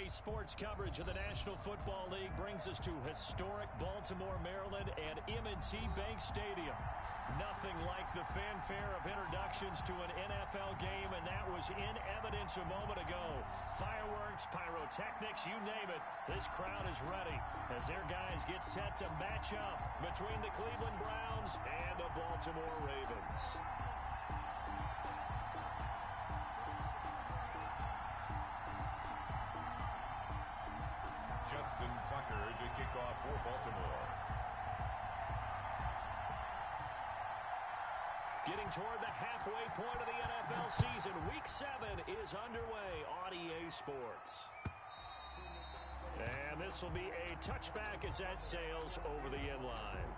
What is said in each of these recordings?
Today's sports coverage of the National Football League brings us to historic Baltimore, Maryland, and M&T Bank Stadium. Nothing like the fanfare of introductions to an NFL game, and that was in evidence a moment ago. Fireworks, pyrotechnics, you name it. This crowd is ready as their guys get set to match up between the Cleveland Browns and the Baltimore Ravens. Justin Tucker to kick off for Baltimore. Getting toward the halfway point of the NFL season, Week 7 is underway on EA Sports. And this will be a touchback as that sails over the end line.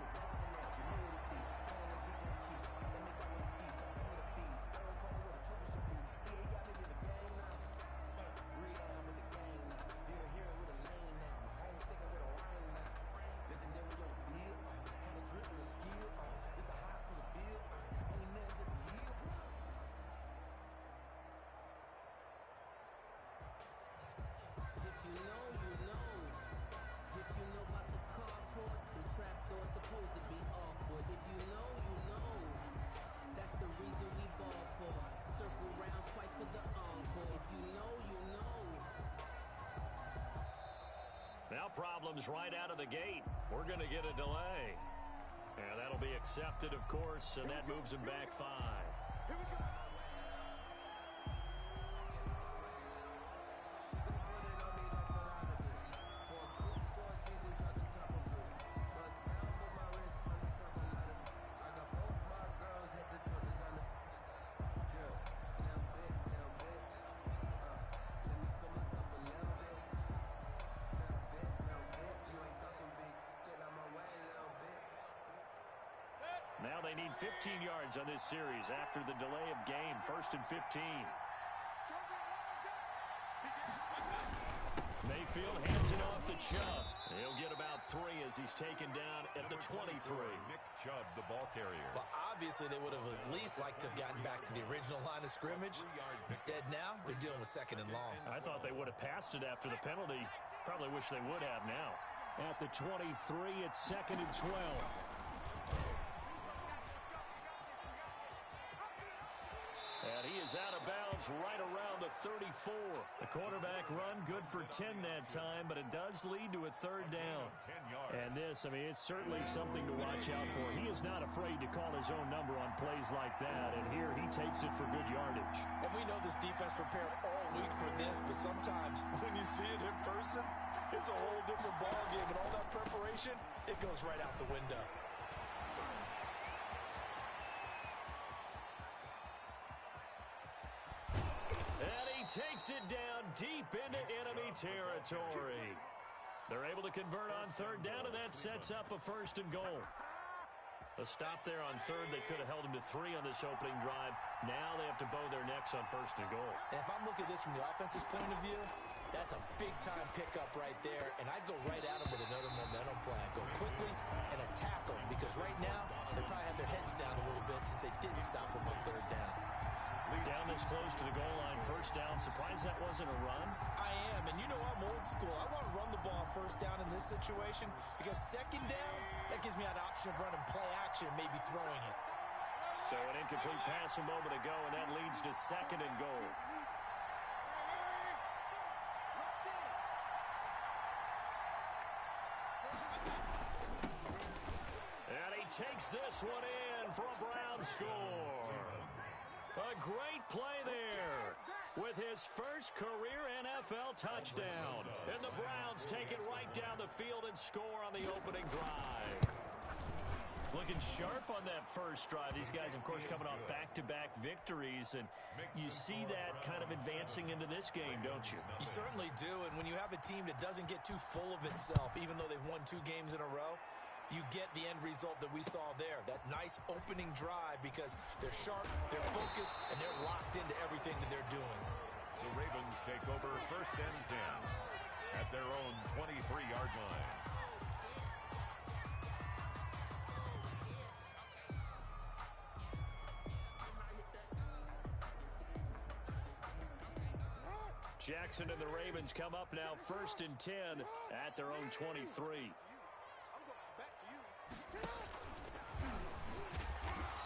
Now problems right out of the gate. We're going to get a delay. And that'll be accepted, of course, and that moves him back 5. Here we go. Now they need 15 yards on this series after the delay of game. 1st and 15. Mayfield hands it off to Chubb. He'll get about 3 as he's taken down at the 23. Nick Chubb, the ball carrier. Well, obviously they would have at least liked to have gotten back to the original line of scrimmage. Instead now, they're dealing with 2nd and long. I thought they would have passed it after the penalty. Probably wish they would have now. At the 23, it's 2nd and 12. And he is out of bounds right around the 34. The quarterback run good for 10 that time, but it does lead to a 3rd down. 10 yards. And this, I mean, it's certainly something to watch out for. He is not afraid to call his own number on plays like that, and here he takes it for good yardage. And we know this defense prepared all week for this, but sometimes when you see it in person, it's a whole different ballgame, and all that preparation, it goes right out the window. Takes it down deep into enemy territory. They're able to convert on 3rd down, and that sets up a 1st and goal. A stop there on 3rd. They could have held him to 3 on this opening drive. Now they have to bow their necks on 1st and goal. And if I'm looking at this from the offense's point of view, that's a big-time pickup right there, and I'd go right at him with another momentum plan. Go quickly and attack them, because right now they probably have their heads down a little bit since they didn't stop him on 3rd down. Down this close to the goal line, 1st down. Surprised that wasn't a run? I am, and you know I'm old school. I want to run the ball on 1st down in this situation because 2nd down, that gives me an option of running play action, maybe throwing it. So an incomplete pass a moment ago, and that leads to 2nd and goal. And he takes this one in for a Brown score. A great play there with his first career NFL touchdown. And the Browns take it right down the field and score on the opening drive. Looking sharp on that first drive. These guys, of course, coming off back-to-back victories, and you see that kind of advancing into this game, don't you? You certainly do, and when you have a team that doesn't get too full of itself, even though they've won 2 games in a row, you get the end result that we saw there, that nice opening drive, because they're sharp, they're focused, and they're locked into everything that they're doing. The Ravens take over 1st and 10 at their own 23-yard line. Jackson and the Ravens come up now 1st and 10 at their own 23.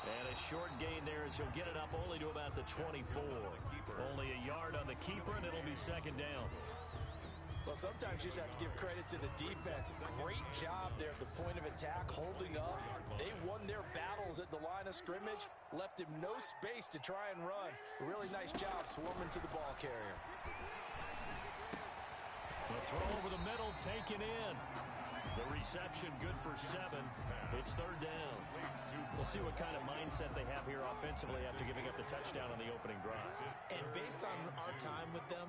And a short gain there as he'll get it up only to about the 24. Only a yard on the keeper, and it'll be 2nd down. Well, sometimes you just have to give credit to the defense. Great job there at the point of attack, holding up. They won their battles at the line of scrimmage, left him no space to try and run. A really nice job swarming to the ball carrier. The throw over the middle, taken in. The reception good for 7. It's 3rd down. We'll see what kind of mindset they have here offensively after giving up the touchdown on the opening drive. And based on our time with them,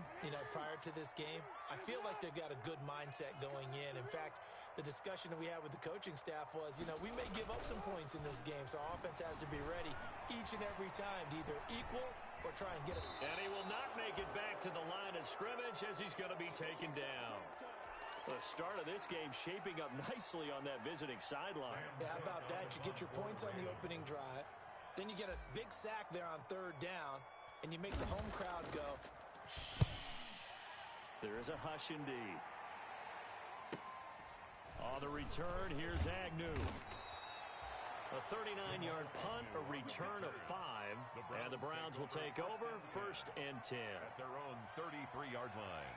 prior to this game, I feel like they've got a good mindset going in. In fact, the discussion that we had with the coaching staff was, we may give up some points in this game, so our offense has to be ready each and every time to either equal or try and get us. And he will not make it back to the line of scrimmage as he's going to be taken down. The start of this game shaping up nicely on that visiting sideline. Yeah, how about that? You get your points on the opening drive. Then you get a big sack there on 3rd down, and you make the home crowd go. There is a hush indeed. On the return, here's Agnew. A 39-yard punt, a return of 5, and the Browns will take over 1st and 10. At their own 33-yard line.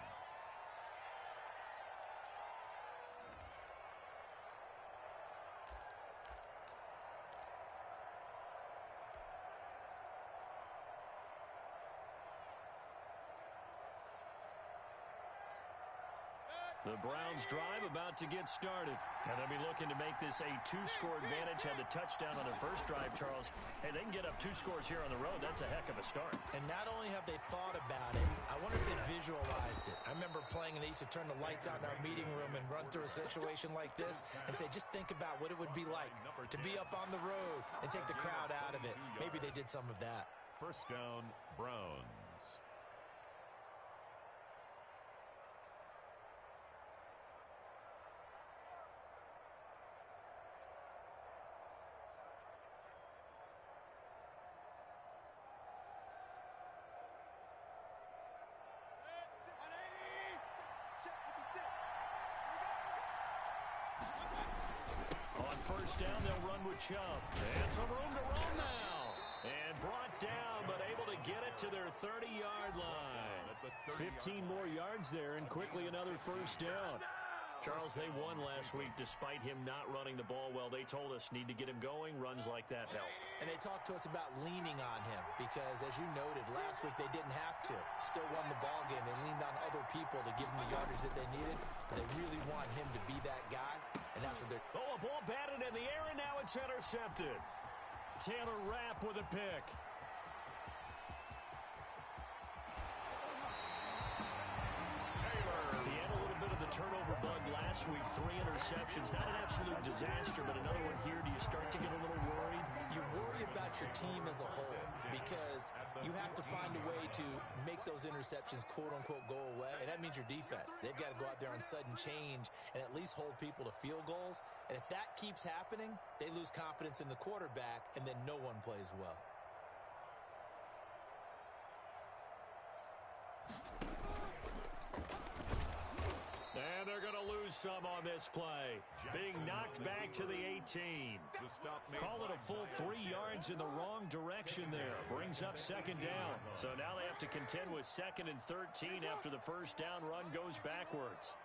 The Browns drive about to get started. And they'll be looking to make this a 2-score advantage. Had the touchdown on their first drive, Charles. Hey, they can get up 2 scores here on the road. That's a heck of a start. And not only have they thought about it, I wonder if they visualized it. I remember playing, and they used to turn the lights out in our meeting room and run through a situation like this and say, just think about what it would be like to be up on the road and take the crowd out of it. Maybe they did some of that. 1st down, Browns. First down, they'll run with Chubb. And some room to run now. And brought down, but able to get it to their 30-yard line. 15 more yards there, and quickly another first down. Charles, they won last week despite him not running the ball well. They told us need to get him going. Runs like that help. And they talked to us about leaning on him because, as you noted, last week they didn't have to. Still won the ball game. They leaned on other people to give them the yardage that they needed. But they really want him to be that guy, and that's what they're... Oh, a ball batted in the air, and now it's intercepted. Taylor Rapp with a pick. Turnover bug last week, 3 interceptions. Not an absolute disaster, but another one here. Do you start to get a little worried? You worry about your team as a whole because you have to find a way to make those interceptions, quote-unquote, go away, and that means your defense. They've got to go out there on sudden change and at least hold people to field goals, and if that keeps happening, they lose confidence in the quarterback, and then no one plays well. And they're going to lose some on this play. Being knocked back to the 18. Call it a full 3 yards in the wrong direction there. Brings up 2nd down. So now they have to contend with 2nd and 13 after the first down run goes backwards.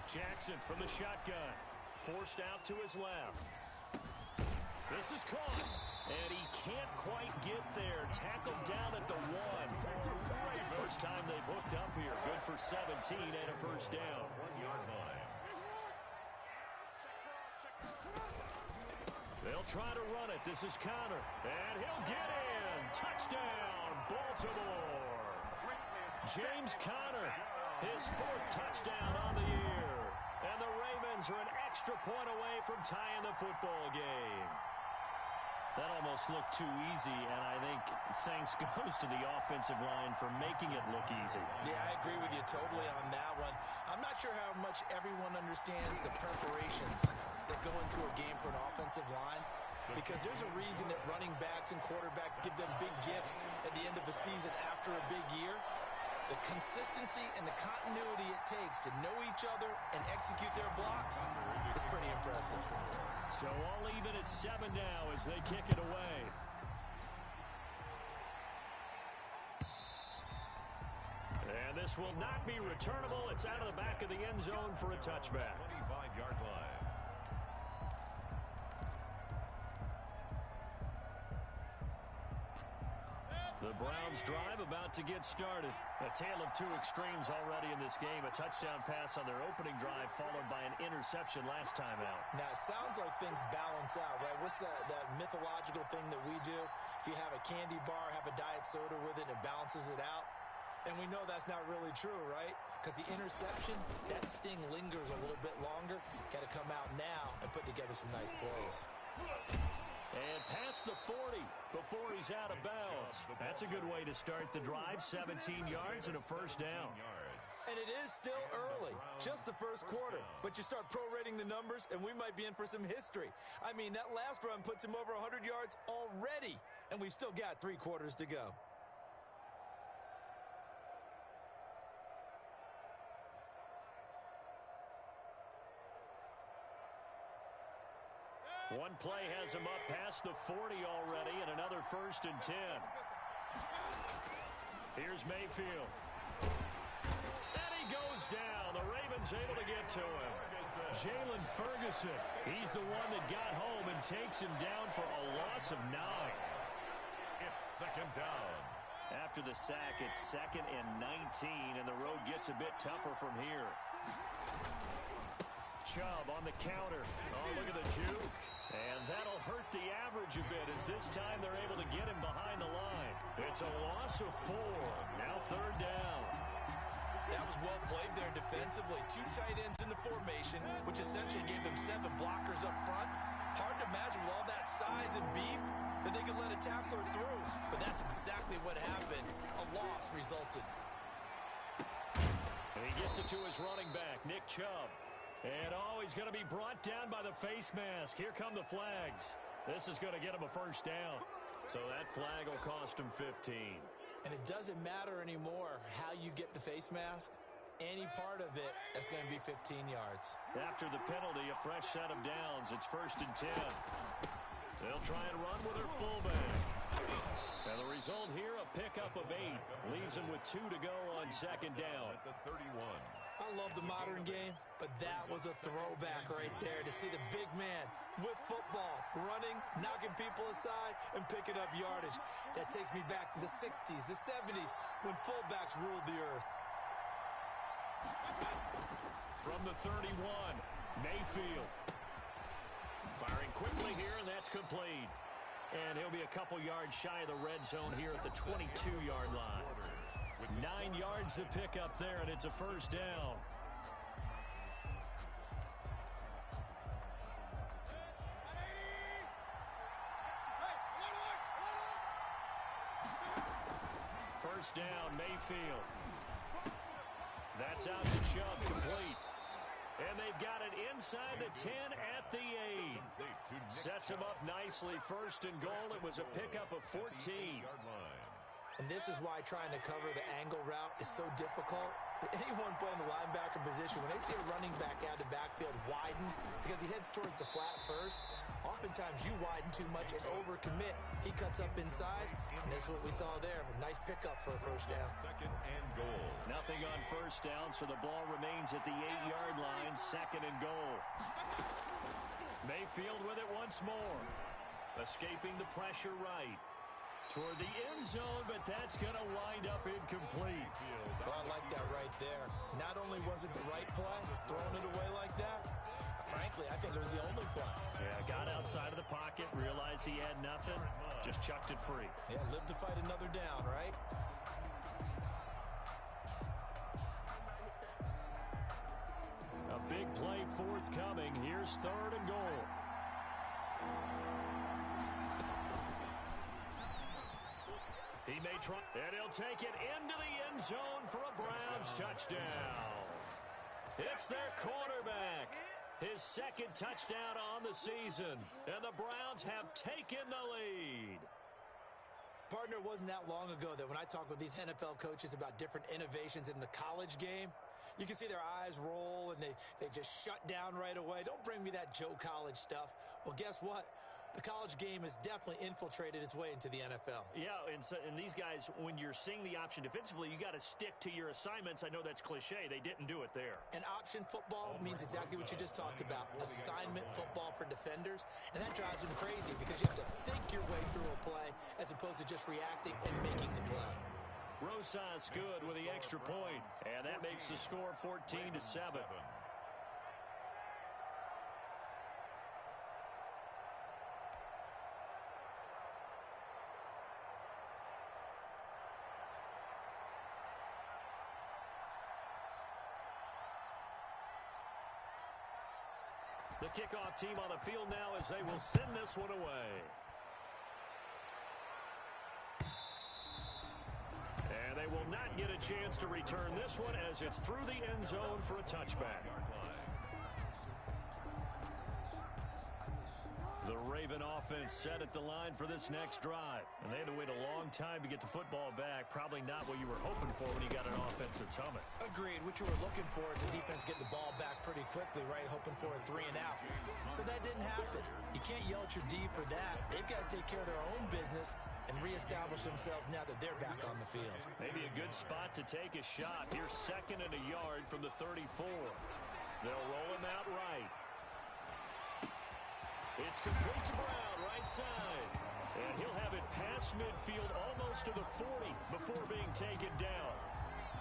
Jackson from the shotgun. Forced out to his left. This is caught. And he can't quite get there. Tackled down at the 1. First time they've hooked up here. Good for 17 and a first down. 1-yard line. They'll try to run it. This is Conner. And he'll get in. Touchdown, Baltimore. James Conner, his 4th touchdown on the year. And the Ravens are an extra point away from tying the football game. That almost looked too easy, and I think thanks goes to the offensive line for making it look easy. Yeah, I agree with you totally on that one. I'm not sure how much everyone understands the preparations that go into a game for an offensive line. because there's a reason that running backs and quarterbacks give them big gifts at the end of the season after a big year. The consistency and the continuity it takes to know each other and execute their blocks is pretty impressive. So all even at 7 now as they kick it away. And this will not be returnable. It's out of the back of the end zone for a touchback. 25-yard line. The Browns drive about to get started. A tale of two extremes already in this game. A touchdown pass on their opening drive followed by an interception last time out. Now, it sounds like things balance out, right? What's that mythological thing that we do? If you have a candy bar, have a diet soda with it, and it balances it out. And we know that's not really true, right? Because the interception, that sting lingers a little bit longer. Got to come out now and put together some nice plays. And past the 40 before he's out of bounds. That's a good way to start the drive. 17 yards and a first down. And it is still early, just the first quarter. But you start prorating the numbers, and we might be in for some history. I mean, that last run puts him over 100 yards already, and we've still got 3 quarters to go. One play has him up past the 40 already, and another 1st and 10. Here's Mayfield. And he goes down. The Ravens able to get to him. Jalen Ferguson. He's the one that got home and takes him down for a loss of 9. It's 2nd down. After the sack, it's 2nd and 19, and the road gets a bit tougher from here. Chubb on the counter. Oh, look at the juke. And that'll hurt the average a bit as this time they're able to get him behind the line. It's a loss of 4. Now 3rd down. That was well played there defensively. 2 tight ends in the formation, which essentially gave them 7 blockers up front. Hard to imagine with all that size and beef that they could let a tackler through. But that's exactly what happened. A loss resulted. And he gets it to his running back, Nick Chubb. And he's going to be brought down by the face mask. Here come the flags. This is going to get him a first down. So that flag will cost him 15. And it doesn't matter anymore how you get the face mask. Any part of it, that's going to be 15 yards. After the penalty, a fresh set of downs. It's 1st and 10. They'll try and run with their fullback. And the result here, a pickup of 8. Leaves them with 2 to go on 2nd down. At the 31. I love the modern game, but that was a throwback right there to see the big man with football, running, knocking people aside, and picking up yardage. That takes me back to the 60s, the 70s, when fullbacks ruled the earth. From the 31, Mayfield. Firing quickly here, and that's complete. And he'll be a couple yards shy of the red zone here at the 22-yard line. 9 yards to pick up there, and it's a first down. First down, Mayfield. That's out to Chubb, complete. And they've got it inside the 10 at the 8. Sets him up nicely. 1st and goal. It was a pickup of 14. And this is why trying to cover the angle route is so difficult. Anyone playing the linebacker position, when they see a running back out of the backfield widen because he heads towards the flat first, oftentimes you widen too much and overcommit. He cuts up inside, and that's what we saw there. A nice pickup for a first down. 2nd and goal. Nothing on first down, so the ball remains at the 8-yard line. 2nd and goal. Mayfield with it once more. Escaping the pressure right. Toward the end zone, but that's going to wind up incomplete. Well, I like that right there. Not only was it the right play, throwing it away like that, frankly, I think it was the only play. Yeah, got outside of the pocket, realized he had nothing, just chucked it free. Yeah, live to fight another down, right? A big play forthcoming. Here's 3rd and goal. He may try, and he'll take it into the end zone for a Browns touchdown. It's their quarterback, his his second touchdown on the season, and the Browns have taken the lead. Partner, it wasn't that long ago that when I talk with these NFL coaches about different innovations in the college game, you can see their eyes roll and they just shut down right away. Don't bring me that Joe College stuff. Well, guess what? The college game has definitely infiltrated its way into the NFL. Yeah, and these guys, when you're seeing the option defensively, you got to stick to your assignments. I know that's cliche. They didn't do it there. And option football means exactly what you just talked about. Assignment football for defenders. And that drives them crazy because you have to think your way through a play as opposed to just reacting and making the play. Rosas good with the extra point. And that makes the score 14-7. The kickoff team on the field now as they will send this one away. And they will not get a chance to return this one as it's through the end zone for a touchback. The Raven offense set at the line for this next drive. And they had to wait a long time to get the football back. Probably not what you were hoping for when you got an offense that's humming. Agreed. What you were looking for is the defense getting the ball back pretty quickly, right? Hoping for a 3 and out. So that didn't happen. You can't yell at your D for that. They've got to take care of their own business and reestablish themselves now that they're back on the field. Maybe a good spot to take a shot. Here's 2nd and a yard from the 34. They'll roll him out right. It's complete to Brown, right side. And he'll have it past midfield almost to the 40 before being taken down.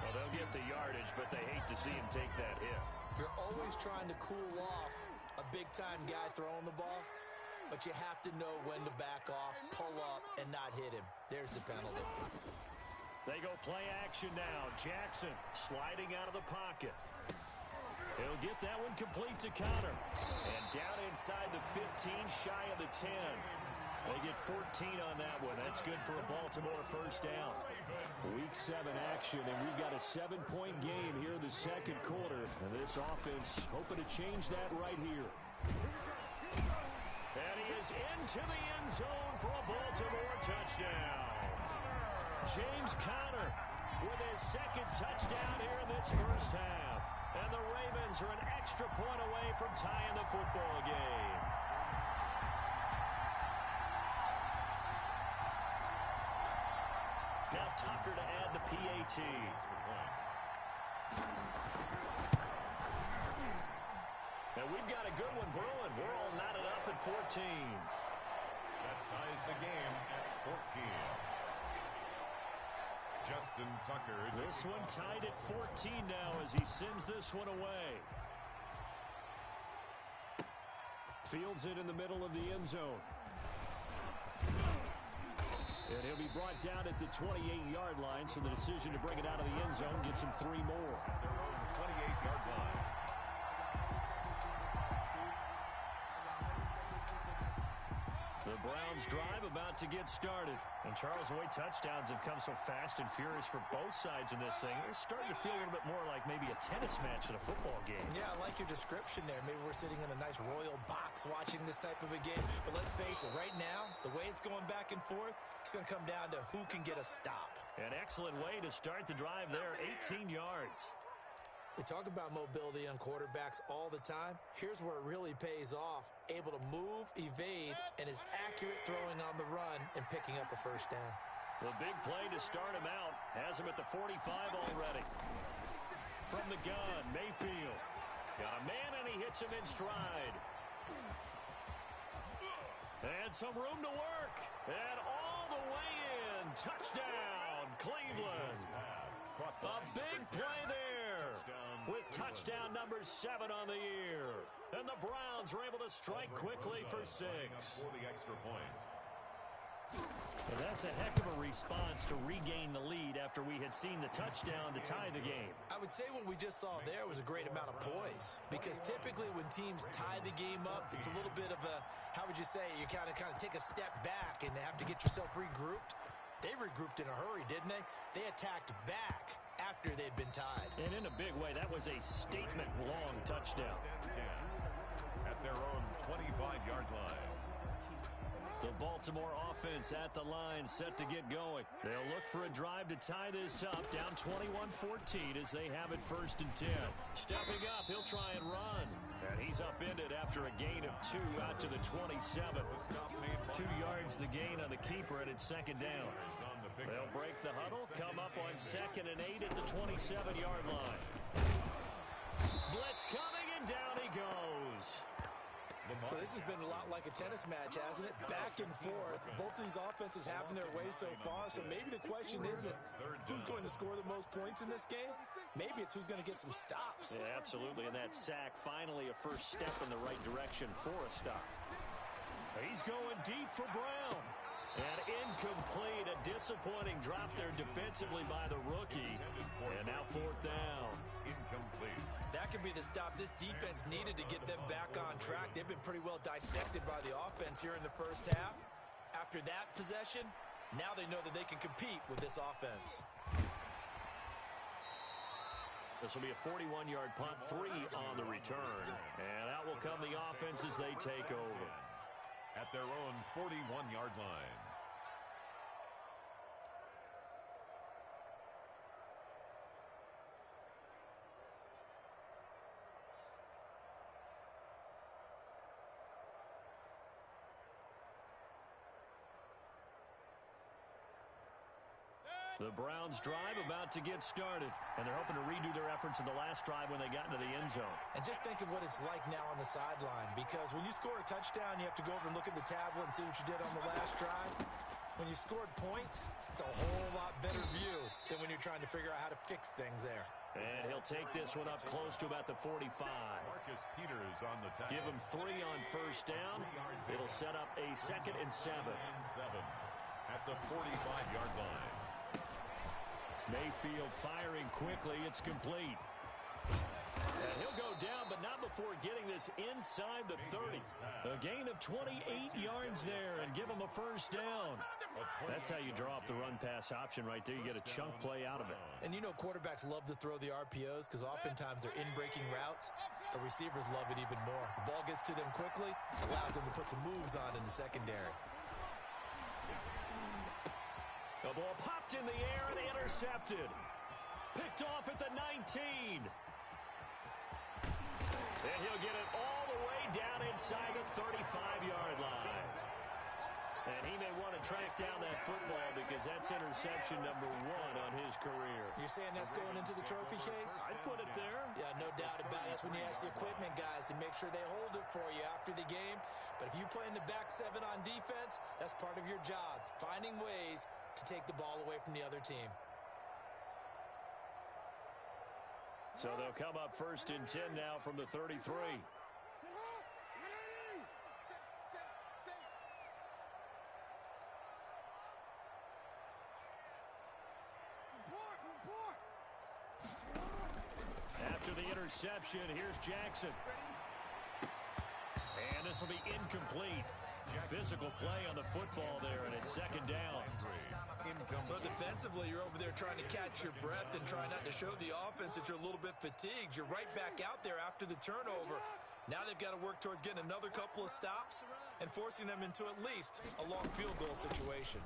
Well, they'll get the yardage, but they hate to see him take that hit. You're always trying to cool off a big-time guy throwing the ball, but you have to know when to back off, pull up, and not hit him. There's the penalty. They go play action now. Jackson sliding out of the pocket. He'll get that one complete to Connor. And down inside the 15, shy of the 10. They get 14 on that one. That's good for a Baltimore first down. Week 7 action, and we've got a 7-point game here in the second quarter. And this offense hoping to change that right here. And he is into the end zone for a Baltimore touchdown. James Conner with his second touchdown here in this first half. And the Ravens are an extra point away from tying the football game. Now Tucker to add the PAT. And we've got a good one brewing. We're all knotted up at 14. That ties the game at 14. Justin Tucker. This one tied at 14 now as he sends this one away. Fields it in the middle of the end zone. And he'll be brought down at the 28-yard line, so the decision to bring it out of the end zone gets him 3 more. At their own 28-yard line. The Browns drive about to get started. And Charles, the way touchdowns have come so fast and furious for both sides in this thing, it's starting to feel a little bit more like maybe a tennis match than a football game. Yeah, I like your description there. Maybe we're sitting in a nice royal box watching this type of a game. But let's face it, right now, the way it's going back and forth, it's going to come down to who can get a stop. An excellent way to start the drive there, 18 yards. They talk about mobility on quarterbacks all the time. Here's where it really pays off. Able to move, evade, and is accurate throwing on the run and picking up a first down. The big play to start him out. Has him at the 45 already. From the gun, Mayfield. Got a man, and he hits him in stride. And some room to work. And all the way in. Touchdown, Cleveland. A big play there. With touchdown number 7 on the year. And the Browns are able to strike quickly for 6. For the extra point. And that's a heck of a response to regain the lead after we had seen the touchdown to tie the game. I would say what we just saw there was a great amount of poise. Because typically when teams tie the game up, it's a little bit of a, how would you say, you kind of take a step back and have to get yourself regrouped. They regrouped in a hurry, didn't they? They attacked back after they'd been tied. And in a big way, that was a statement-long touchdown. 25-yard line. The Baltimore offense at the line, set to get going. They'll look for a drive to tie this up, down 21-14 as they have it 1st and 10. Stepping up, he'll try and run. And he's upended after a gain of 2 out to the 27. 2 yards the gain on the keeper, and it's 2nd down. They'll break the huddle, come up on 2nd and 8 at the 27-yard line. Blitz coming, and down he goes. So this has been a lot like a tennis match, hasn't it? Back and forth. Both of these offenses having their way so far. So maybe the question isn't who's going to score the most points in this game. Maybe it's who's going to get some stops. Yeah, absolutely. And that sack, finally a first step in the right direction for a stop. He's going deep for Brown. And incomplete. A disappointing drop there defensively by the rookie. And now 4th down. Incomplete. That could be the stop this defense needed to get them back on track. They've been pretty well dissected by the offense here in the first half. After that possession, now they know that they can compete with this offense. This will be a 41-yard punt, 3 on the return. And out will come the offense as they take over. At their own 41-yard line. The Browns drive about to get started, and they're hoping to redo their efforts in the last drive when they got into the end zone. And just think of what it's like now on the sideline, because when you score a touchdown, you have to go over and look at the tablet and see what you did on the last drive. When you scored points, it's a whole lot better view than when you're trying to figure out how to fix things there. And he'll take this one up close to about the 45. Marcus Peters on the tackle. Give him 3 on first down. It'll set up a 2nd and 7. At the 45-yard line. Mayfield firing quickly. It's complete. And he'll go down, but not before getting this inside the 30. A gain of 28 yards there and give him a first down. That's how you draw up the run-pass option right there. You get a chunk play out of it. And you know quarterbacks love to throw the RPOs because oftentimes they're in-breaking routes. The receivers love it even more. The ball gets to them quickly, allows them to put some moves on in the secondary. The ball popped in the air and intercepted. Picked off at the 19. And he'll get it all the way down inside the 35-yard line. And he may want to track down that football because that's interception number 1 on his career. You're saying that's going into the trophy case? I'd put it there. Yeah, no doubt about it. That's when you ask the equipment guys to make sure they hold it for you after the game. But if you play in the back 7 on defense, that's part of your job, finding ways to take the ball away from the other team. So they'll come up 1st and 10 now from the 33. After the interception, here's Jackson. And this will be incomplete. Physical play on the football there, and it's 2nd down. But defensively, you're over there trying to catch your breath and try not to show the offense that you're a little bit fatigued. You're right back out there after the turnover. Now they've got to work towards getting another couple of stops and forcing them into at least a long field goal situation.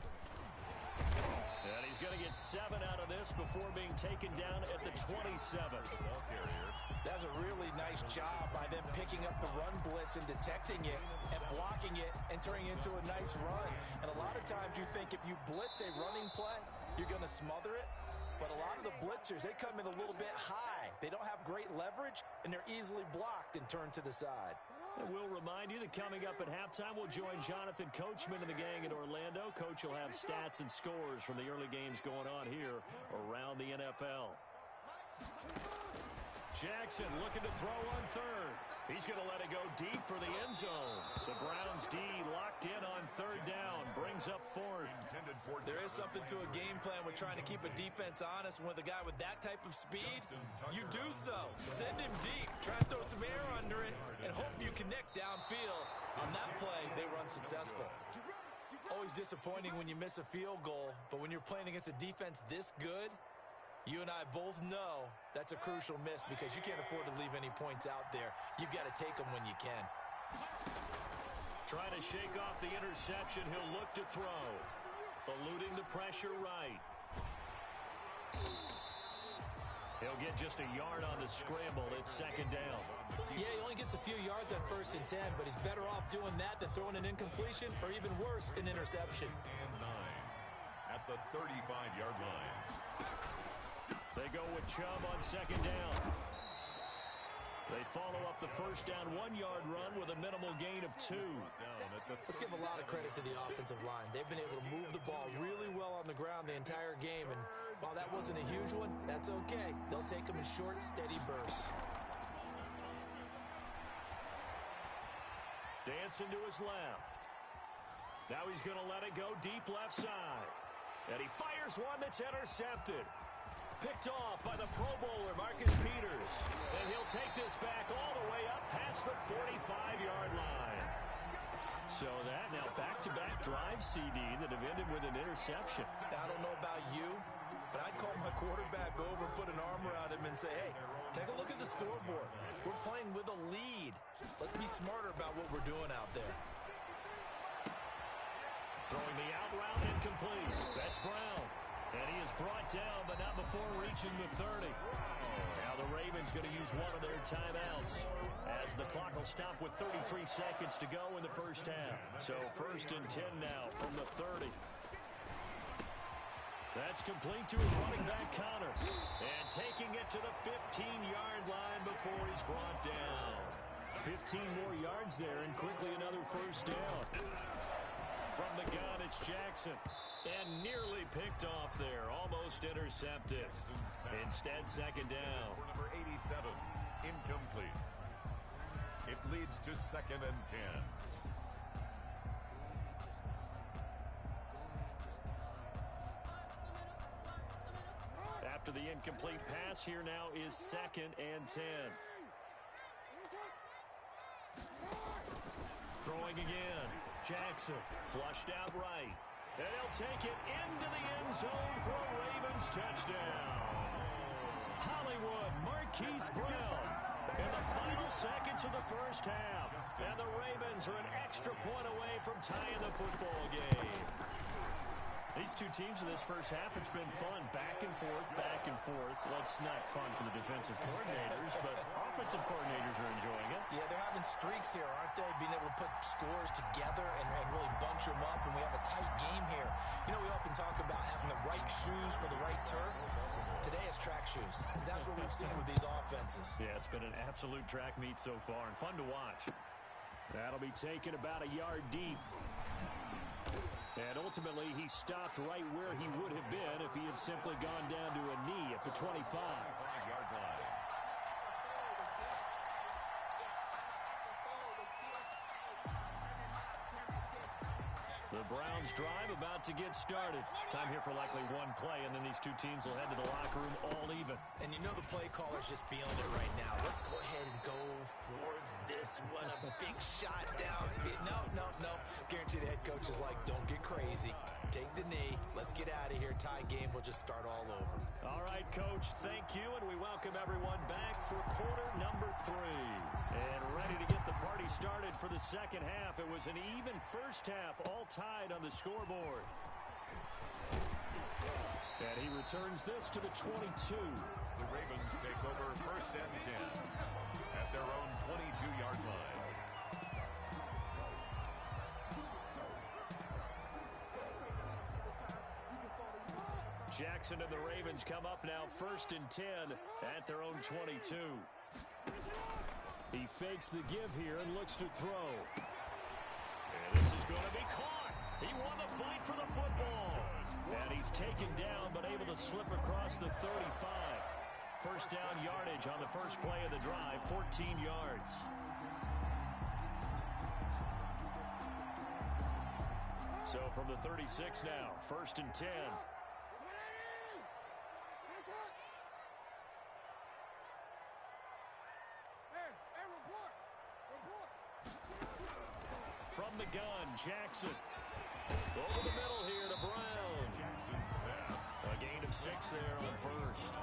And he's going to get 7 out of this before being taken down at the 27. Ball carrier. That's a really nice job by them picking up the run blitz and detecting it and blocking it and turning it into a nice run. And a lot of times you think if you blitz a running play, you're going to smother it. But a lot of the blitzers, they come in a little bit high. They don't have great leverage, and they're easily blocked and turned to the side. And we'll remind you that coming up at halftime, we'll join Jonathan Coachman and the gang in Orlando. Coach will have stats and scores from the early games going on here around the NFL. Jackson looking to throw on 3rd. He's going to let it go deep for the end zone. The Browns D locked in on 3rd down. Brings up 4th. There is something to a game plan with trying to keep a defense honest. And with a guy with that type of speed, you do so. Send him deep. Try and throw some air under it and hope you connect downfield. On that play, they run successful. Always disappointing when you miss a field goal, but when you're playing against a defense this good, you and I both know that's a crucial miss because you can't afford to leave any points out there. You've got to take them when you can. Trying to shake off the interception. He'll look to throw. Eluding the pressure right. He'll get just a yard on the scramble. It's second down. Yeah, he only gets a few yards on 1st and 10, but he's better off doing that than throwing an incompletion or even worse, an interception. And 9 at the 35-yard line. They go with Chubb on second down. They follow up the first down 1-yard run with a minimal gain of 2. Let's give a lot of credit to the offensive line. They've been able to move the ball really well on the ground the entire game, and while that wasn't a huge one, that's okay. They'll take them in short, steady bursts. Dancing to his left. Now he's going to let it go deep left side. And he fires one that's intercepted. Picked off by the Pro Bowler, Marcus Peters. And he'll take this back all the way up past the 45-yard line. So that now back-to-back drive CD that have ended with an interception. I don't know about you, but I'd call my quarterback over, put an arm around him, and say, hey, take a look at the scoreboard. We're playing with a lead. Let's be smarter about what we're doing out there. Throwing the out route incomplete. That's Brown. And he is brought down, but not before reaching the 30. Now the Ravens going to use one of their timeouts as the clock will stop with 33 seconds to go in the first half. So 1st and 10 now from the 30. That's complete to his running back, Connor. And taking it to the 15-yard line before he's brought down. 15 more yards there, and quickly another first down. From the gun, it's Jackson. And nearly picked off there. Almost intercepted. Instead, second down. Number 87, incomplete. It leads to 2nd and 10. After the incomplete pass, here now is 2nd and 10. Throwing again. Jackson flushed out right. And he'll take it into the end zone for a Ravens touchdown. Hollywood Marquise Brown in the final seconds of the first half. And the Ravens are an extra point away from tying the football game. These two teams in this first half, it's been fun. Back and forth, back and forth. Well, it's not fun for the defensive coordinators, but offensive coordinators are enjoying it. Yeah, they're having streaks here, aren't they? Being able to put scores together and really bunch them up, and we have a tight game here. You know, we often talk about having the right shoes for the right turf. Today it's track shoes. That's what we've seen with these offenses. Yeah, it's been an absolute track meet so far, and fun to watch. That'll be taken about a yard deep. And ultimately, he stopped right where he would have been if he had simply gone down to a knee at the 25. 5-yard line. The Browns drive about to get started. Time here for likely one play, and then these two teams will head to the locker room all even. And you know the play caller's just feeling it right now. Let's go ahead and go for this one. A big shot down. No. Guaranteed the head coach is like, don't get crazy. Take the knee. Let's get out of here. Tie game will just start all over. All right, Coach, thank you, and we welcome everyone back for quarter number 3. And ready to get the party started for the second half. It was an even first half, all tied on the scoreboard. And he returns this to the 22. The Ravens take over 1st and 10 at their own 22-yard line. Jackson and the Ravens come up now 1st and 10 at their own 22. He fakes the give here and looks to throw. And this is going to be caught. He won the fight for the football. And he's taken down but able to slip across the 35. First down yardage on the first play of the drive, 14 yards. So from the 36 now, 1st and 10. From the gun, Jackson. Over the middle here to Brown. Jackson's pass. A gain of 6 there on first.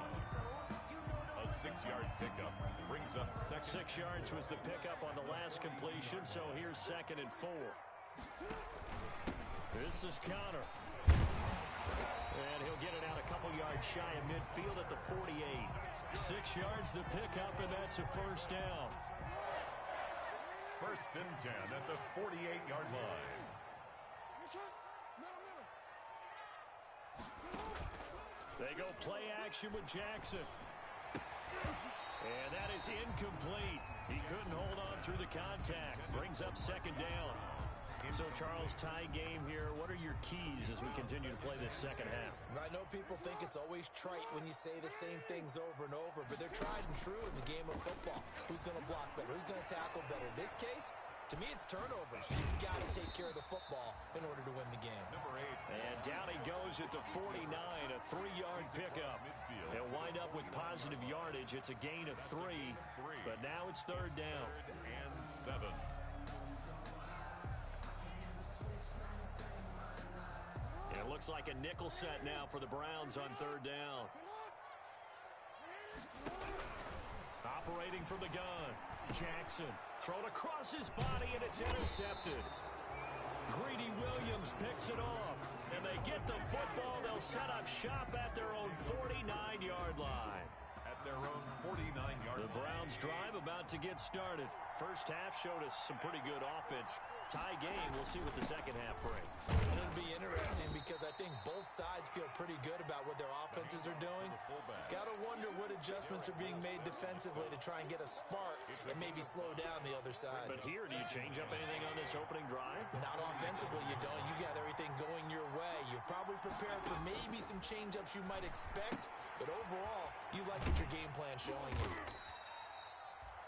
A 6-yard pickup brings up second. 6 yards was the pickup on the last completion, so here's 2nd and 4. This is Conner. And he'll get it out a couple yards shy of midfield at the 48. 6 yards the pickup, and that's a first down. 1st and 10 at the 48-yard line. They go play action with Jackson. And that is incomplete. He couldn't hold on through the contact. Brings up 2nd down. So, Charles, tie game here. What are your keys as we continue to play this second half? I know people think it's always trite when you say the same things over and over, but they're tried and true in the game of football. Who's going to block better? Who's going to tackle better? In this case, to me, it's turnovers. You've got to take care of the football in order to win the game. Number 8. And down he goes at the 49, a 3-yard pickup. He'll wind up with positive yardage. It's a gain of 3, but now it's 3rd down. 3rd and 7. It looks like a nickel set now for the Browns on 3rd down. Operating from the gun. Jackson thrown across his body, and it's intercepted. Greedy Williams picks it off, and they get the football. They'll set up shop at their own 49-yard line. At their own 49-yard line. The Browns drive about to get started. First half showed us some pretty good offense. Tie game. We'll see what the second half brings. And it'll be interesting because I think both sides feel pretty good about what their offenses are doing. Got to wonder what adjustments are being made defensively to try and get a spark and maybe slow down the other side. But here, do you change up anything on this opening drive? Not offensively, you don't. You got everything going your way. You've probably prepared for maybe some change-ups you might expect, but overall, you like what your game plan's showing you.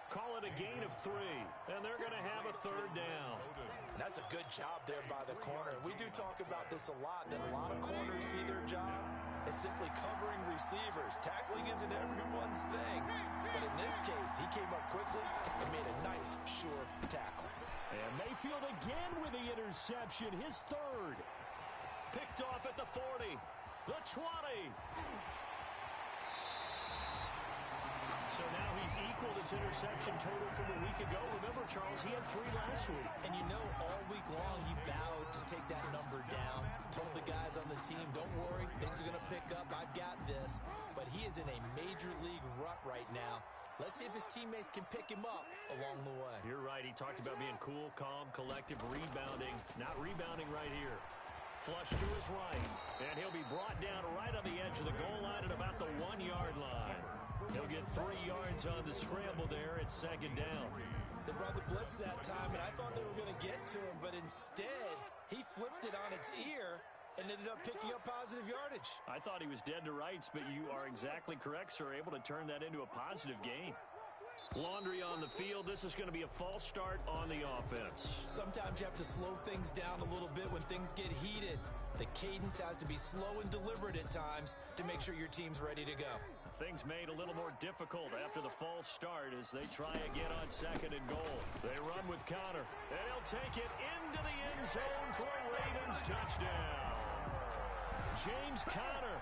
Call it a gain of 3, and they're going to have a 3rd down. That's a good job there by the corner. We do talk about this a lot, that a lot of corners see their job as simply covering receivers. Tackling isn't everyone's thing. But in this case, he came up quickly and made a nice, sure tackle. And Mayfield again with the interception, his 3rd. Picked off at the 40, the 20. So now he's equaled his interception total from a week ago. Remember, Charles, he had 3 last week. And you know, all week long he vowed to take that number down. Told the guys on the team, don't worry, things are going to pick up. I've got this. But he is in a major league rut right now. Let's see if his teammates can pick him up along the way. You're right. He talked about being cool, calm, collective, rebounding. Not rebounding right here. Flush to his right. And he'll be brought down right on the edge of the goal line at about the 1-yard line. He'll get 3 yards on the scramble there at 2nd down. They brought the blitz that time, and I thought they were going to get to him, but instead, he flipped it on its ear and ended up picking up positive yardage. I thought he was dead to rights, but you are exactly correct, sir. Able to turn that into a positive gain. Laundry on the field. This is going to be a false start on the offense. Sometimes you have to slow things down a little bit when things get heated. The cadence has to be slow and deliberate at times to make sure your team's ready to go. Things made a little more difficult after the false start as they try again on 2nd and goal. They run with Conner, and he'll take it into the end zone for a Ravens touchdown. James Conner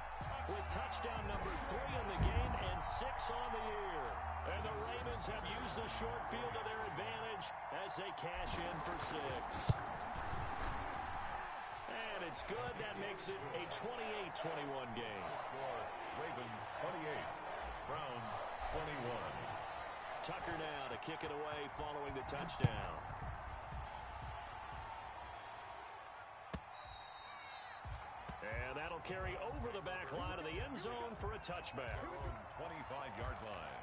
with touchdown number 3 in the game and 6 on the year. And the Ravens have used the short field to their advantage as they cash in for 6. And it's good. That makes it a 28-21 game. Ravens 28, Browns 21. Tucker now to kick it away following the touchdown. And that'll carry over the back line of the end zone for a touchback. 25-yard line.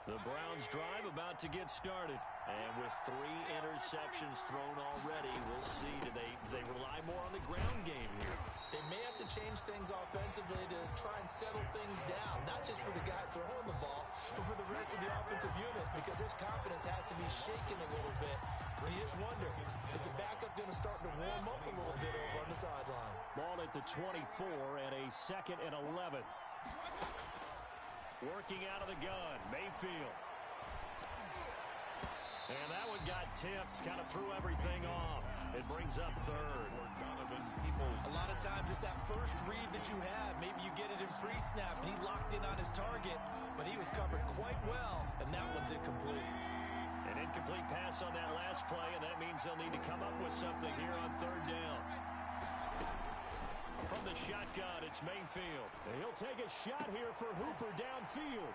The Browns drive about to get started. And with 3 interceptions thrown already, we'll see. Do they rely more on the ground game here? They may have to change things offensively to try and settle things down, not just for the guy throwing the ball, but for the rest of the offensive unit, because his confidence has to be shaken a little bit. And you just wonder, is the backup going to start to warm up a little bit over on the sideline? Ball at the 24 and a 2nd and 11. Working out of the gun, Mayfield. And that one got tipped, kind of threw everything off. It brings up third. A lot of times it's that first read that you have. Maybe you get it in pre-snap, and he locked in on his target, but he was covered quite well, and that one's incomplete. An incomplete pass on that last play, and that means they'll need to come up with something here on third down. From the shotgun, it's Mayfield. And he'll take a shot here for Hooper downfield.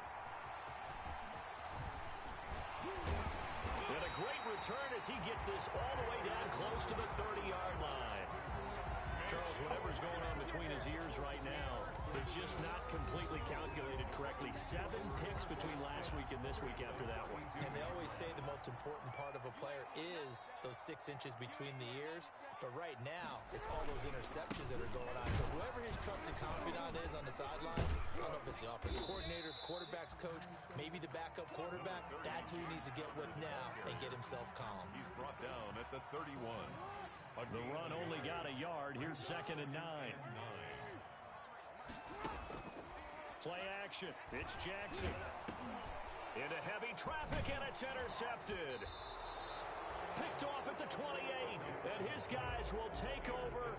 And a great return as he gets this all the way down close to the 30-yard line. Charles, whatever's going on between his ears right now, it's just not completely calculated correctly. 7 picks between last week and this week after that one. And they always say the most important part of a player is those 6 inches between the ears. But right now, it's all those interceptions that are going on. So whoever his trusted confidant is on the sidelines, I don't know if it's the offensive coordinator, the quarterback's coach, maybe the backup quarterback, that's who he needs to get with now and get himself calm. He's brought down at the 31. The run only got a yard. Here's 2nd and 9. Play action. It's Jackson. Into heavy traffic, and it's intercepted. Picked off at the 28, and his guys will take over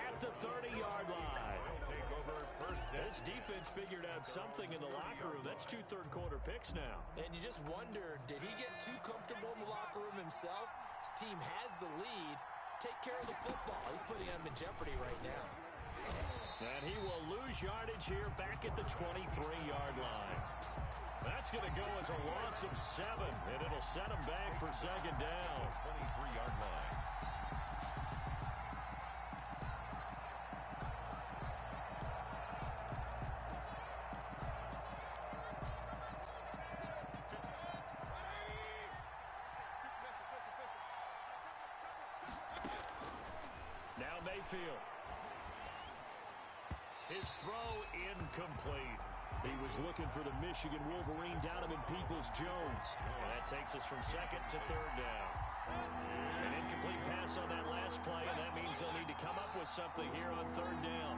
at the 30-yard line. Take over first down. This defense figured out something in the locker room. That's 2 third-quarter picks now. And you just wonder, did he get too comfortable in the locker room himself? His team has the lead. Take care of the football. He's putting them in jeopardy right now. And he will lose yardage here back at the 23-yard line. That's going to go as a loss of 7, and it'll set him back for 2nd down. 23-yard line. Now Mayfield. His throw incomplete. He was looking for the Michigan Wolverine, Donovan Peoples-Jones. That takes us from 2nd to 3rd down. An incomplete pass on that last play, and that means they'll need to come up with something here on 3rd down.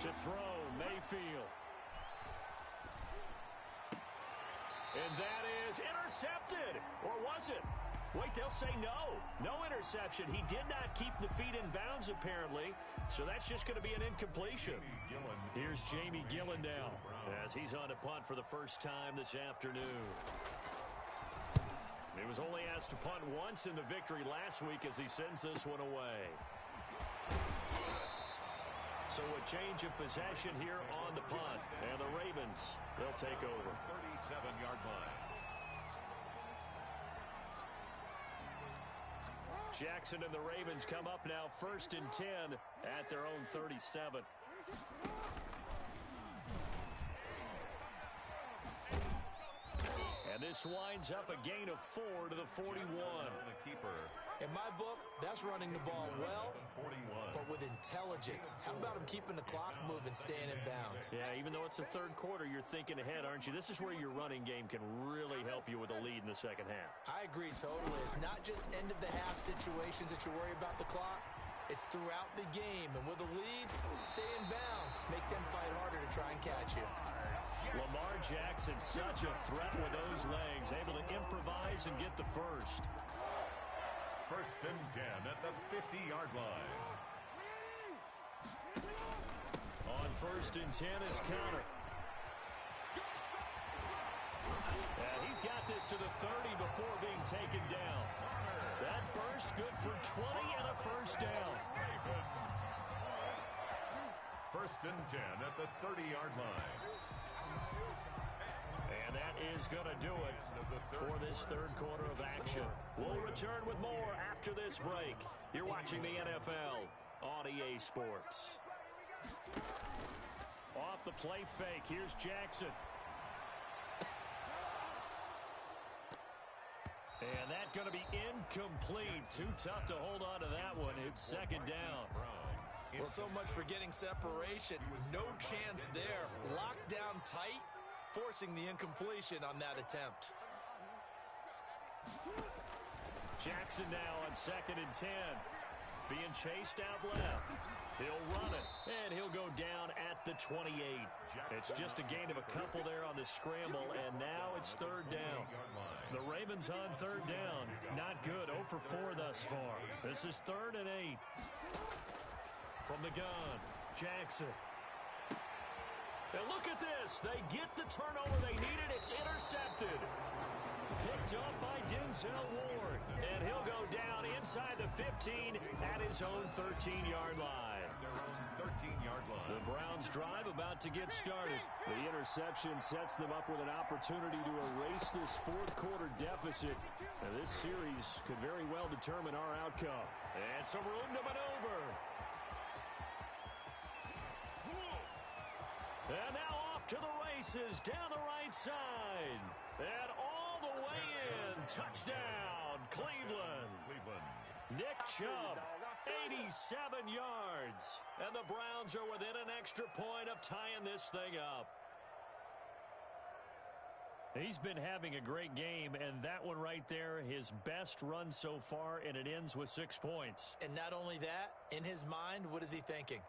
To throw, Mayfield. And that is intercepted. Or was it? Wait, they'll say no. No interception. He did not keep the feet in bounds, apparently. So that's just going to be an incompletion. Here's Jamie Gillen now as he's on to punt for the first time this afternoon. He was only asked to punt once in the victory last week as he sends this one away. So a change of possession here on the punt. And the Ravens, they'll take over. 37-yard line. Jackson and the Ravens come up now 1st and 10 at their own 37. And this winds up a gain of 4 to the 41. The keeper. In my book, that's running the ball well, 41. but with intelligence. How about him keeping the clock moving, staying in bounds? Yeah, even though it's the 3rd quarter, you're thinking ahead, aren't you? This is where your running game can really help you with a lead in the 2nd half. I agree totally. It's not just end-of-the-half situations that you worry about the clock. It's throughout the game. And with a lead, stay in bounds. Make them fight harder to try and catch you. Lamar Jackson, such a threat with those legs, able to improvise and get the first. 1st and 10 at the 50-yard line. On 1st and 10 is Conner. And he's got this to the 30 before being taken down. That burst good for 20 and a first down. 1st and 10 at the 30-yard line. And that is going to do it for this 3rd quarter of action. We'll return with more after this break. You're watching the NFL on EA Sports. Off the play fake, here's Jackson. And that's going to be incomplete. Too tough to hold on to that one. It's 2nd down. Well, so much for getting separation. No chance there. Locked down tight, forcing the incompletion on that attempt. Jackson now on 2nd and 10. Being chased out left. He'll run it, and he'll go down at the 28. It's just a gain of a couple there on the scramble, and now it's third down. The Ravens on third down. Not good. 0 for 4 thus far. This is 3rd and 8. From the gun, Jackson. And look at this. They get the turnover they needed. It's intercepted. Picked up by Denzel Ward. And he'll go down inside the 15 at his own 13-yard line. Their own 13-yard line. The Browns drive about to get started. The interception sets them up with an opportunity to erase this fourth quarter deficit. And this series could very well determine our outcome. And some room to maneuver. And now off to the races down the right side. And all the way in. Touchdown, Cleveland. Nick Chubb, 87 yards. And the Browns are within an extra point of tying this thing up. He's been having a great game, and that one right there, his best run so far, and it ends with 6 points. And not only that, in his mind, what is he thinking?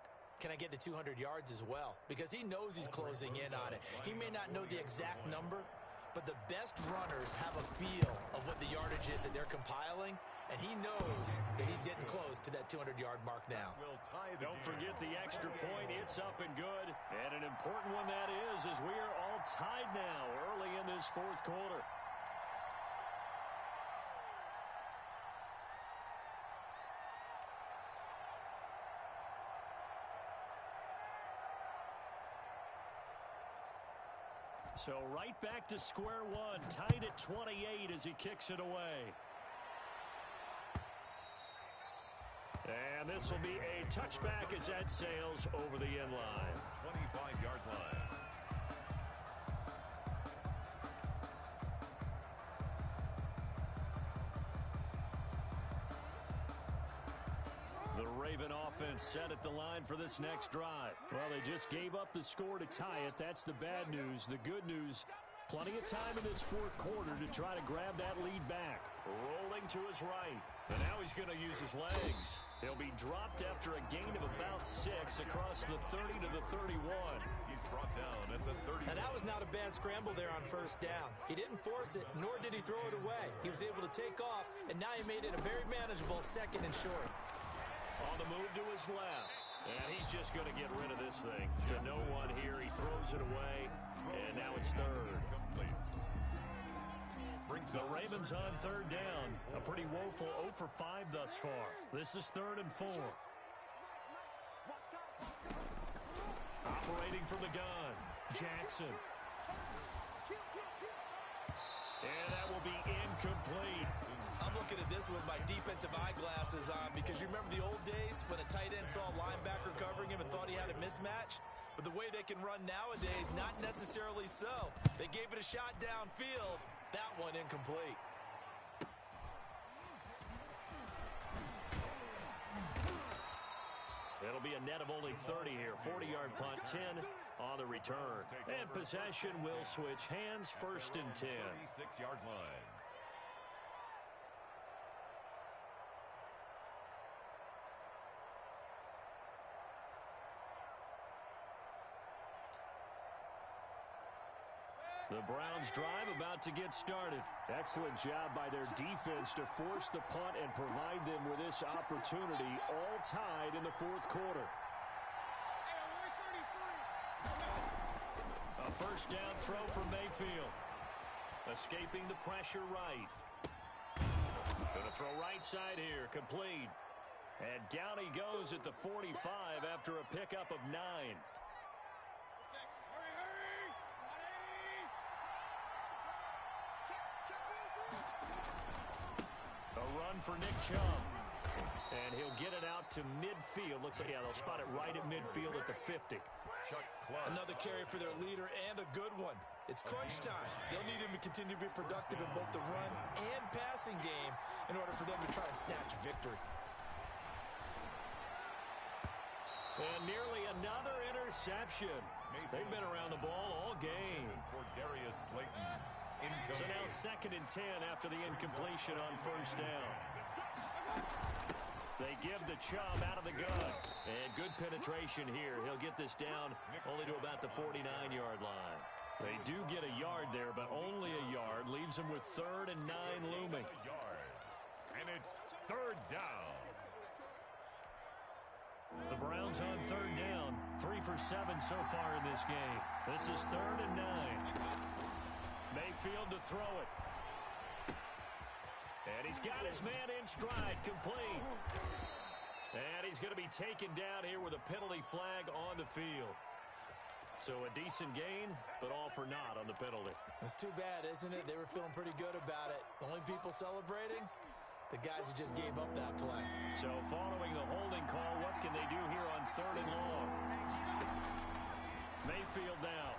Can I get to 200 yards as well? Because he knows he's closing in on it. He may not know the exact number, but the best runners have a feel of what the yardage is that they're compiling, and he knows that he's getting close to that 200-yard mark now. Don't forget the extra point. It's up and good. And an important one that is, as we are all tied now early in this fourth quarter. So right back to square one, tied at 28 as he kicks it away. And this will be a touchback as that sails over the end line. 25-yard line. The Raven offense set at the line for this next drive. Well, they just gave up the score to tie it. That's the bad news. The good news, plenty of time in this fourth quarter to try to grab that lead back. Rolling to his right. And now he's going to use his legs. He'll be dropped after a gain of about 6 across the 30 to the 31. He's brought down at the 30. And that was not a bad scramble there on first down. He didn't force it, nor did he throw it away. He was able to take off, and now he made it a very manageable 2nd and short. On the move to his left. And he's just going to get rid of this thing. To no one here. He throws it away. And now it's 3rd. The Ravens on 3rd down. A pretty woeful 0 for 5 thus far. This is 3rd and 4. Operating from the gun. Jackson. And that will be incomplete. I'm looking at this with my defensive eyeglasses on because you remember the old days when a tight end saw a linebacker covering him and thought he had a mismatch? But the way they can run nowadays, not necessarily so. They gave it a shot downfield. That one incomplete. It'll be a net of only 30 here. 40-yard punt, 10 on the return. And possession will switch hands, 1st and 10. 36-yard line. The Browns drive about to get started. Excellent job by their defense to force the punt and provide them with this opportunity, all tied in the fourth quarter. A first down throw for Mayfield. Escaping the pressure right. Going to throw right side here, complete. And down he goes at the 45 after a pickup of 9. For Nick Chubb. And he'll get it out to midfield. Looks like, yeah, they'll spot it right at midfield at the 50. Another carry for their leader and a good one. It's crunch time. They'll need him to continue to be productive in both the run and passing game in order for them to try and snatch victory. And nearly another interception. They've been around the ball all game. For Darius Slayton. So now 2nd and 10 after the incompletion on first down. They give the Chubb out of the gun. And good penetration here. He'll get this down only to about the 49-yard line. They do get a yard there, but only a yard. Leaves them with 3rd and 9 looming. And it's 3rd down. The Browns on 3rd down. 3 for 7 so far in this game. This is 3rd and 9. Mayfield to throw it. And he's got his man in stride, complete. And he's going to be taken down here with a penalty flag on the field. So a decent gain, but all for naught on the penalty. It's too bad, isn't it? They were feeling pretty good about it. The only people celebrating, the guys who just gave up that play. So following the holding call, what can they do here on 3rd and long? Mayfield now.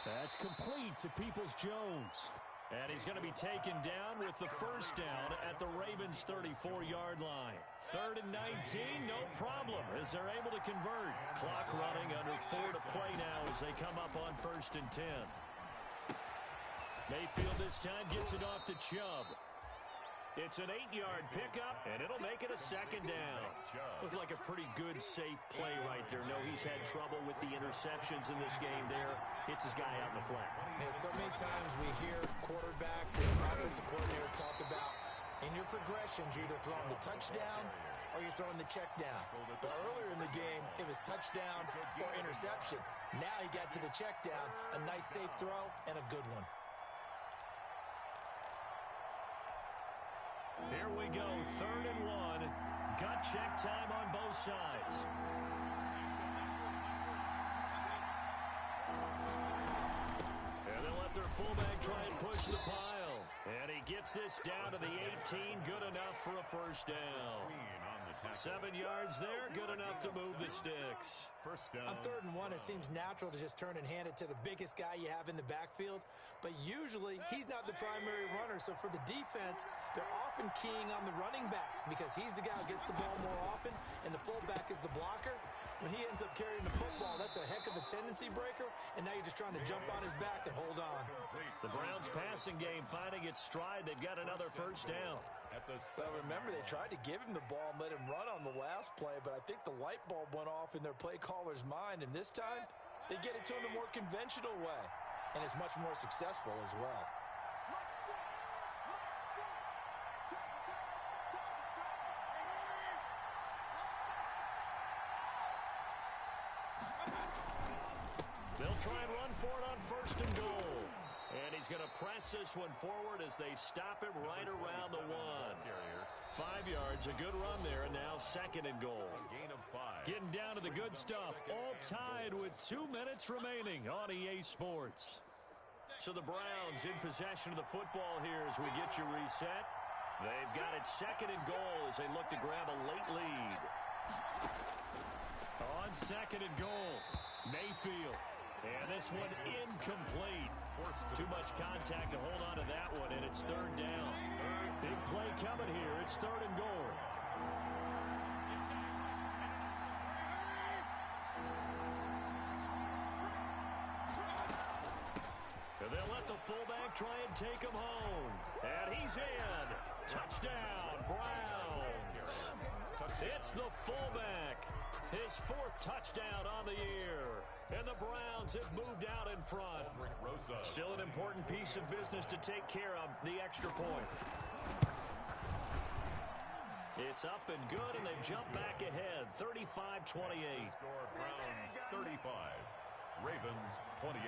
That's complete to Peoples-Jones. And he's going to be taken down with the 1st down at the Ravens' 34-yard line. 3rd and 19, no problem, as they're able to convert. Clock running, under 4 to play now as they come up on 1st and 10. Mayfield this time gets it off to Chubb. It's an 8-yard pickup, and it'll make it a 2nd down. Looked like a pretty good, safe play right there. No, he's had trouble with the interceptions in this game there. Hits his guy out in the flat. Yeah, so many times we hear quarterbacks and offensive coordinators talk about in your progressions, you're either throwing the touchdown or you're throwing the check down. But earlier in the game, it was touchdown or interception. Now he got to the check down, a nice safe throw, and a good one. Here we go, 3rd and 1. Gut check time on both sides. And they'll let their fullback try and push the pile. And he gets this down to the 18, good enough for a 1st down. 7 yards there, good enough to move the sticks. On 3rd and 1, it seems natural to just turn and hand it to the biggest guy you have in the backfield. But usually, he's not the primary runner. So for the defense, they're often keying on the running back because he's the guy who gets the ball more often, and the fullback is the blocker. When he ends up carrying the football, that's a heck of a tendency breaker, and now you're just trying to jump on his back and hold on. The Browns passing game finding its stride. They've got another 1st down. Well, remember, they tried to give him the ball and let him run on the last play, but I think the light bulb went off in their play caller's mind, and this time they get it to him the more conventional way, and it's much more successful as well. They'll try and run for it on 1st and goal. And he's going to press this one forward as they stop him right around the 1. 5 yards, a good run there, and now 2nd and goal. Getting down to the good stuff, all tied with 2 minutes remaining on EA Sports. So the Browns in possession of the football here as we get you reset. They've got it 2nd and goal as they look to grab a late lead. On 2nd and goal, Mayfield. And this one incomplete. Too much contact to hold on to that one, and it's 3rd down. Big play coming here. It's 3rd and goal. And they'll let the fullback try and take him home. And he's in. Touchdown, Browns. It's the fullback. His 4th touchdown on the year. And the Browns have moved out in front. Still an important piece of business to take care of, the extra point. It's up and good, and they've jumped back ahead, 35-28. Score Browns 35, Ravens 28.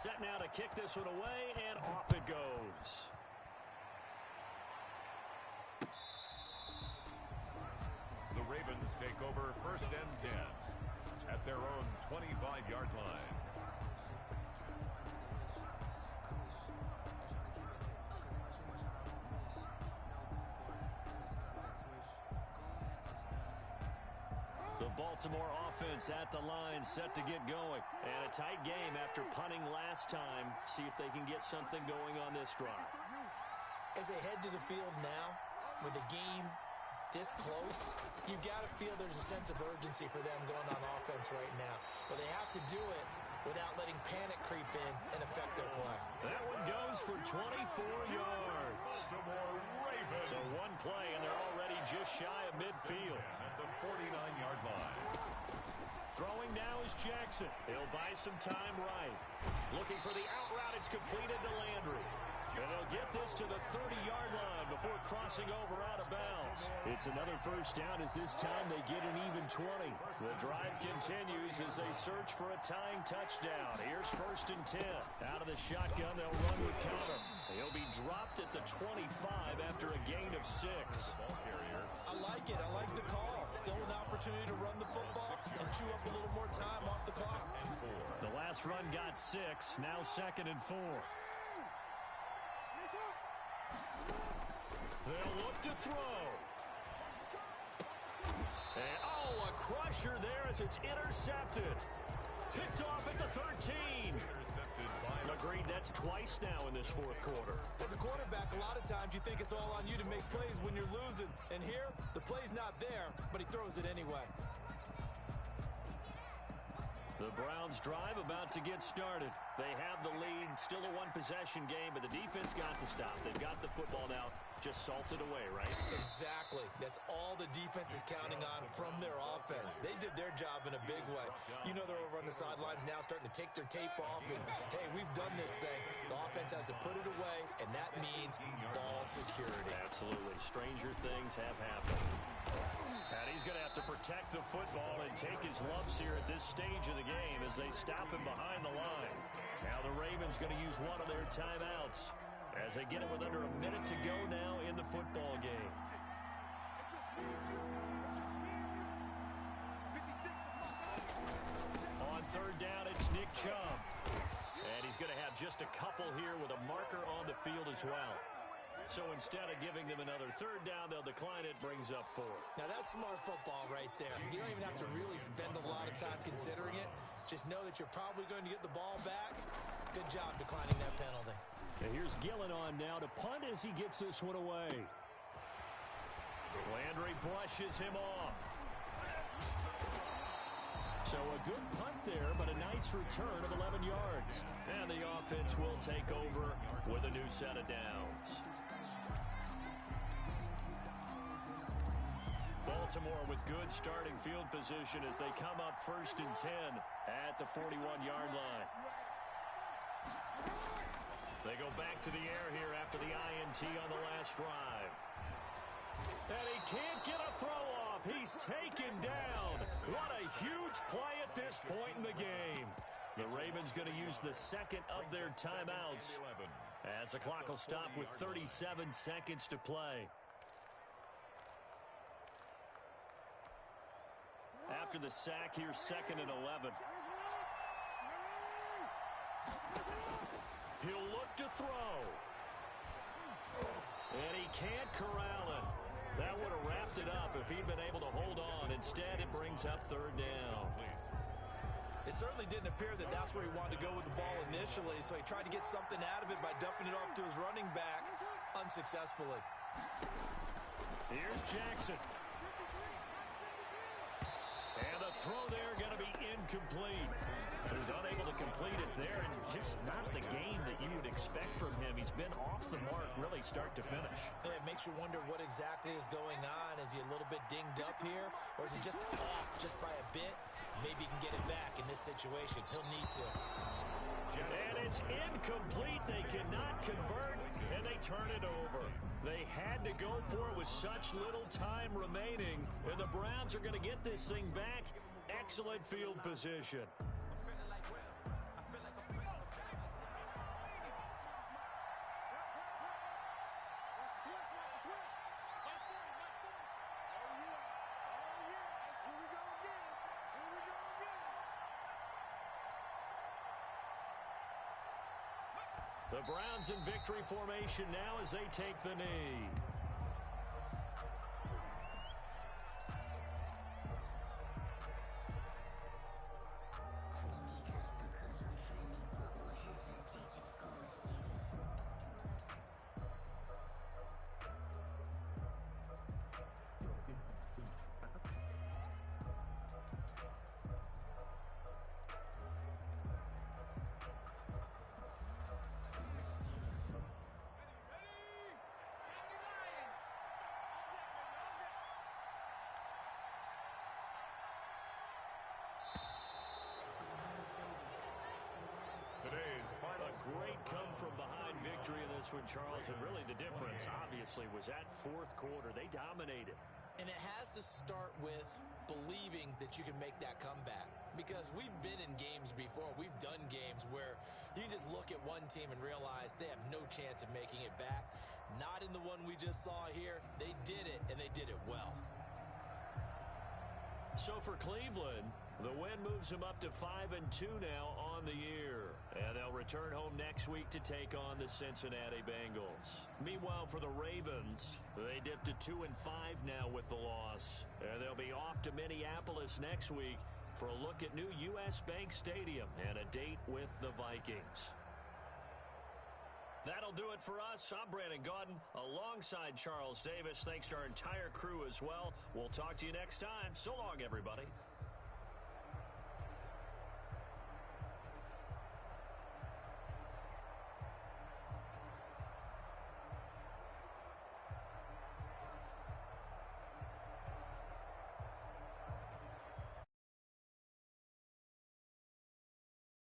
Set now to kick this one away, and off it goes. The Ravens take over 1st and 10 at their own 25-yard line. The Baltimore offense at the line, set to get going. And a tight game after punting last time. See if they can get something going on this drive. As they head to the field now, with the game this close, you've got to feel there's a sense of urgency for them going on offense right now. But they have to do it without letting panic creep in and affect their play. That one goes for 24 yards. So one play, and they're already just shy of midfield. At the 49-yard line. Throwing now is Jackson. He'll buy some time right. Looking for the out route. It's completed to Landry. And they'll get this to the 30-yard line before crossing over out of bounds. It's another first down as this time they get an even 20. The drive continues as they search for a tying touchdown. Here's 1st and 10. Out of the shotgun, they'll run with counter. He'll be dropped at the 25 after a gain of 6. I like it. I like the call. Still an opportunity to run the football and chew up a little more time off the clock. The last run got 6. Now 2nd and 4. They'll look to throw. And, a crusher there as it's intercepted. Picked off at the 13. Agreed, that's twice now in this fourth quarter. As a quarterback, a lot of times you think it's all on you to make plays when you're losing. And here, the play's not there, but he throws it anyway. The Browns drive about to get started. They have the lead, still a one-possession game, but the defense got the stop. They've got the football now, just salted away, right? Exactly. That's all the defense is counting on from their offense. They did their job in a big way. You know they're over on the sidelines now starting to take their tape off, and, hey, we've done this thing. The offense has to put it away, and that means ball security. Absolutely. Stranger things have happened. And he's going to have to protect the football and take his lumps here at this stage of the game as they stop him behind the line. Now the Ravens going to use one of their timeouts as they get it with under a minute to go now in the football game. On 3rd down, it's Nick Chubb. And he's going to have just a couple here with a marker on the field as well. So instead of giving them another 3rd down, they'll decline it, brings up 4. Now that's smart football right there. You don't even have to really spend a lot of time considering it. Just know that you're probably going to get the ball back. Good job declining that penalty. And here's Gillen on now to punt as he gets this one away. Landry brushes him off. So a good punt there, but a nice return of 11 yards. And the offense will take over with a new set of downs. Baltimore with good starting field position as they come up 1st and 10 at the 41-yard line. They go back to the air here after the INT on the last drive. And he can't get a throw off. He's taken down. What a huge play at this point in the game. The Ravens going to use the 2nd of their timeouts as the clock will stop with 37 seconds to play. After the sack, here's 2nd and 11. He'll look to throw. And he can't corral it. That would have wrapped it up if he'd been able to hold on. Instead, it brings up 3rd down. It certainly didn't appear that that's where he wanted to go with the ball initially, so he tried to get something out of it by dumping it off to his running back unsuccessfully. Here's Jackson. And the throw there going to be incomplete. He was unable to complete it there, and just not the game that you would expect from him. He's been off the mark really start to finish. Yeah, it makes you wonder what exactly is going on. Is he a little bit dinged up here, or is he just off just by a bit? Maybe he can get it back in this situation. He'll need to. And it's incomplete. They cannot convert, and they turn it over. They had to go for it with such little time remaining, and the Browns are going to get this thing back. Excellent field position. The Browns in victory formation now as they take the knee. this one, Charles, and really the difference, obviously, was that fourth quarter. They dominated. And it has to start with believing that you can make that comeback. Because we've been in games before. We've done games where you can just look at one team and realize they have no chance of making it back. Not in the one we just saw here. They did it, and they did it well. So for Cleveland, the win moves them up to 5-2 now on the year. And they'll return home next week to take on the Cincinnati Bengals. Meanwhile, for the Ravens, they dipped to 2-5 now with the loss. And they'll be off to Minneapolis next week for a look at new U.S. Bank Stadium and a date with the Vikings. That'll do it for us. I'm Brandon Gaudin alongside Charles Davis. Thanks to our entire crew as well. We'll talk to you next time. So long, everybody.